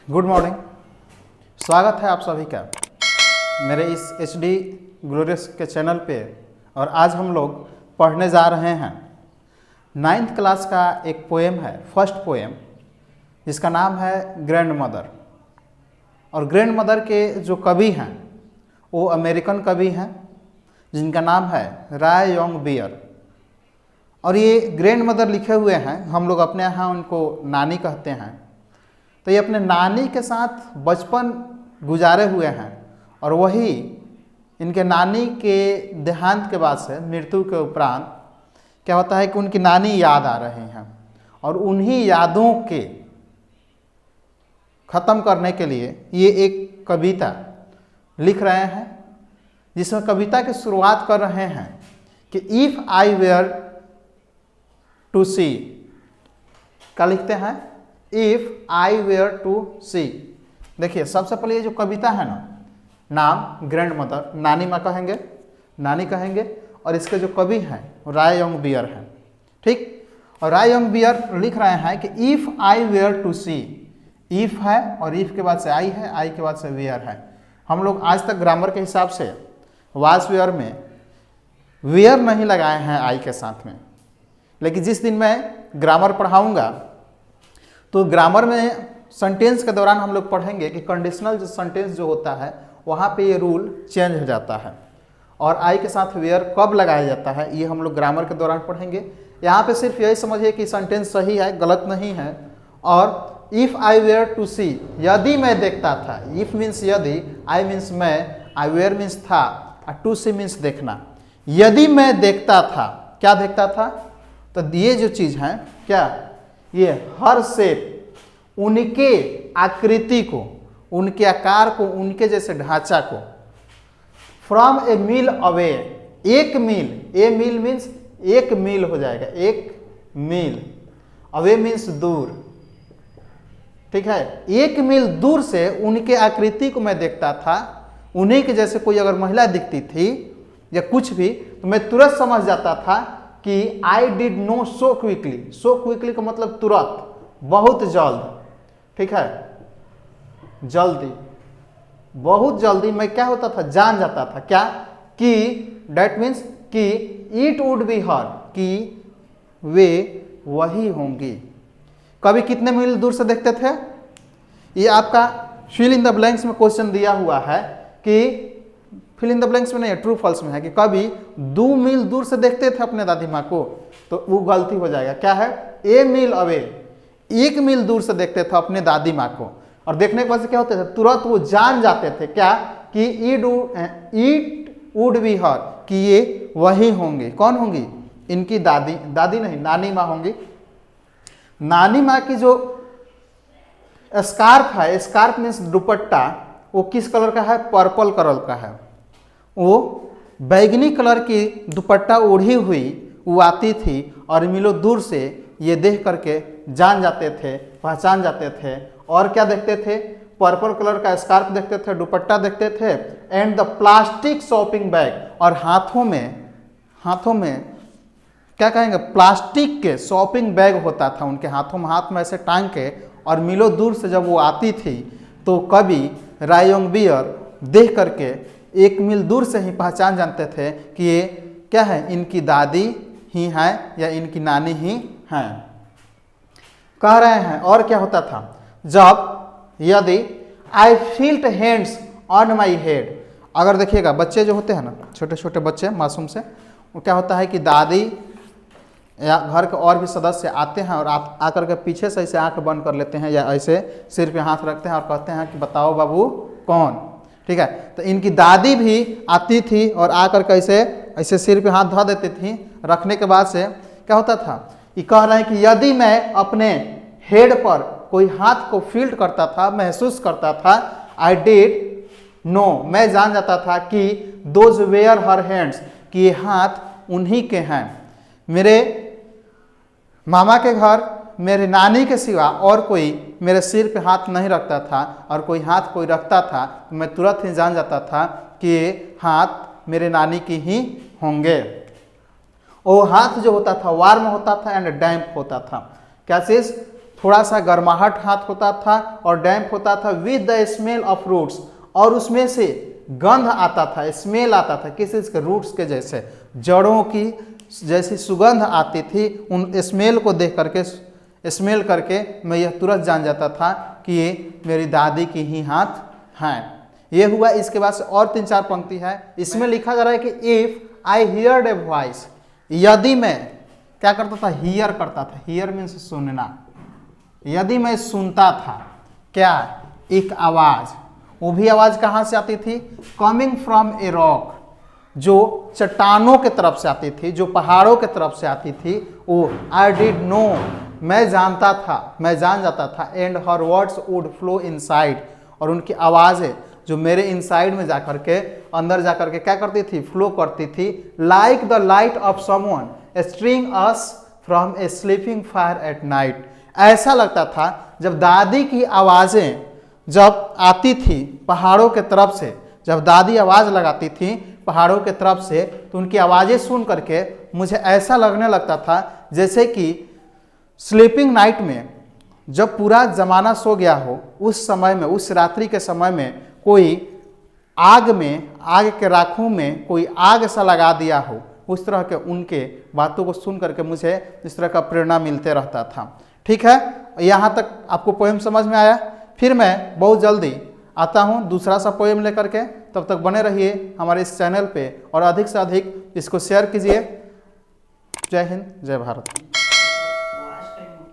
Good morning. स्वागत है आप सभी का मेरे इस HD ग्लोरियस के चैनल पे। और आज हम लोग पढ़ने जा रहे हैं 9th क्लास का एक पोएम है, फर्स्ट पोएम, जिसका नाम है ग्रैंड मदर। और ग्रैंड मदर के जो कवि हैं वो अमेरिकन कवि हैं जिनका नाम है राय यंग बियर। और ये ग्रैंड मदर लिखे हुए हैं, हम लोग अपने यहाँ उनको नानी कहते हैं। तो ये अपने नानी के साथ बचपन गुजारे हुए हैं और वही इनके नानी के देहांत के बाद से, मृत्यु के उपरांत क्या होता है कि उनकी नानी याद आ रही हैं और उन्हीं यादों के ख़त्म करने के लिए ये एक कविता लिख रहे हैं, जिसमें कविता की शुरुआत कर रहे हैं कि इफ़ आई वेयर टू सी, क्या लिखते हैं? इफ़ आई वेयर टू सी। देखिए, सबसे पहले ये जो कविता है ना, नाम ग्रैंड मदर, नानी माँ कहेंगे, नानी कहेंगे, और इसके जो कवि हैं वो राय यंग बियर हैं। ठीक, और राय यंग बियर लिख रहे हैं कि if I were to see, if है और इफ़ के बाद से आई है, आई के बाद से वेयर है। हम लोग आज तक ग्रामर के हिसाब से वाज वेयर में वेयर नहीं लगाए हैं आई के साथ में, लेकिन जिस दिन मैं ग्रामर पढ़ाऊँगा तो ग्रामर में सेंटेंस के दौरान हम लोग पढ़ेंगे कि कंडीशनल जो सेंटेंस जो होता है वहाँ पे ये रूल चेंज हो जाता है और आई के साथ वेयर कब लगाया जाता है ये हम लोग ग्रामर के दौरान पढ़ेंगे। यहाँ पे सिर्फ यही समझिए कि सेंटेंस सही है, गलत नहीं है। और इफ़ आई वेयर टू सी, यदि मैं देखता था, इफ़ मीन्स यदि, आई मीन्स मैं, आई वेयर मीन्स था, और टू सी मीन्स देखना। यदि मैं देखता था, क्या देखता था? तो ये जो चीज़ है क्या, ये हर शेप, उनके आकृति को, उनके आकार को, उनके जैसे ढांचा को, फ्रॉम ए मील अवे, एक मील, ए मील मीन्स एक मील हो जाएगा, एक मील, अवे मीन्स दूर। ठीक है, एक मील दूर से उनके आकृति को मैं देखता था। उन्हीं के जैसे कोई अगर महिला दिखती थी या कुछ भी, तो मैं तुरंत समझ जाता था कि I did know so quickly. So quickly का मतलब तुरंत, बहुत जल्द। ठीक है, जल्दी, बहुत जल्दी मैं क्या होता था, जान जाता था। क्या? कि डेट मीन्स कि इट वुड बी हर, कि वे वही होंगी। कभी कितने मील दूर से देखते थे? ये आपका फिल इन द ब्लैंक्स में क्वेश्चन दिया हुआ है कि फिल इन द ब्लैंक्स में नहीं, ट्रू फॉल्स में है कि कभी 2 मील दूर से देखते थे अपने दादी माँ को, तो वो गलती हो जाएगा। क्या है? ए मील अवे, 1 मील दूर से देखते थे अपने दादी माँ को, और देखने के बाद से क्या होते थे, तुरंत वो जान जाते थे। क्या? कि इट वुड बी हर, कि ये वही होंगी। कौन होंगी? इनकी दादी, दादी नहीं, नानी माँ होंगी। नानी माँ की जो स्कार्फ है, स्कार्फ मीन्स दुपट्टा, वो किस कलर का है? पर्पल कलर का है। वो बैगनी कलर की दुपट्टा ओढ़ी हुई वो आती थी और मीलों दूर से ये देख करके जान जाते थे, पहचान जाते थे। और क्या देखते थे? पर्पल कलर का स्कार्फ देखते थे, दुपट्टा देखते थे, and the plastic shopping bag, और हाथों में क्या कहेंगे, प्लास्टिक के शॉपिंग बैग होता था उनके हाथों में, हाथ में ऐसे टांग के। और मीलों दूर से जब वो आती थी तो कवि राय यंग बियर देख करके 1 मील दूर से ही पहचान जानते थे कि ये क्या है, इनकी दादी ही हैं या इनकी नानी ही हैं। कह रहे हैं और क्या होता था, जब यदि आई felt hands on my head. अगर देखिएगा बच्चे जो होते हैं ना, छोटे छोटे बच्चे मासूम से, वो क्या होता है कि दादी या घर के और भी सदस्य आते हैं और आप आकर के पीछे से ऐसे आंख बंद कर लेते हैं या ऐसे सिर पे हाथ रखते हैं और कहते हैं कि बताओ बाबू कौन। ठीक है, तो इनकी दादी भी आती थी और आकर के ऐसे सिर पे हाथ धो देती थी। रखने के बाद से क्या होता था, ये कह रहे हैं कि यदि मैं अपने हेड पर कोई हाथ को फील करता था, महसूस करता था, आई डिड नो, मैं जान जाता था कि दोज वेयर हर हैंड्स, कि ये हाथ उन्हीं के हैं। मेरे मामा के घर मेरे नानी के सिवा और कोई मेरे सिर पे हाथ नहीं रखता था, और कोई हाथ कोई रखता था तो मैं तुरंत ही जान जाता था कि ये हाथ मेरे नानी की ही होंगे। वो हाथ जो होता था वार्म होता था एंड डैम्प होता था। क्या चीज़? थोड़ा सा गर्माहट हाथ होता था और डैम्प होता था with the smell of roots, और उसमें से गंध आता था, स्मेल आता था किस चीज़ के, रूट्स के जैसे, जड़ों की जैसी सुगंध आती थी। उन स्मेल को देख करके, स्मेल करके मैं यह तुरंत जान जाता था कि ये मेरी दादी की ही हाथ हैं। ये हुआ। इसके बाद से और 3-4 पंक्ति है, इसमें लिखा जा रहा है कि if I heard a voice, यदि मैं क्या करता था, हियर करता था, हियर मीन्स सुनना, यदि मैं सुनता था क्या, एक आवाज, वो भी आवाज कहाँ से आती थी, कमिंग फ्रॉम ए रॉक, जो चट्टानों के तरफ से आती थी, जो पहाड़ों के तरफ से आती थी, वो आई डिड नो, मैं जानता था, मैं जान जाता था, and her words would flow inside, और उनकी आवाज़ें जो मेरे इनसाइड में जाकर के, अंदर जाकर के क्या करती थी, फ्लो करती थी, like the light of someone string us from A sleeping fire at night. ऐसा लगता था जब दादी की आवाज़ें जब आती थी पहाड़ों के तरफ से, जब दादी आवाज़ लगाती थी पहाड़ों के तरफ से, तो उनकी आवाज़ें सुन करके मुझे ऐसा लगने लगता था जैसे कि स्लीपिंग नाइट में जब पूरा ज़माना सो गया हो, उस समय में, उस रात्रि के समय में कोई आग में, आग के राखों में कोई आग सा लगा दिया हो, उस तरह के उनके बातों को सुन करके मुझे इस तरह का प्रेरणा मिलते रहता था। ठीक है, यहाँ तक आपको पोएम समझ में आया। फिर मैं बहुत जल्दी आता हूँ दूसरा सा पोएम लेकर के, तब तक बने रहिए हमारे इस चैनल पे और अधिक से अधिक इसको शेयर कीजिए। जय हिंद, जय भारत।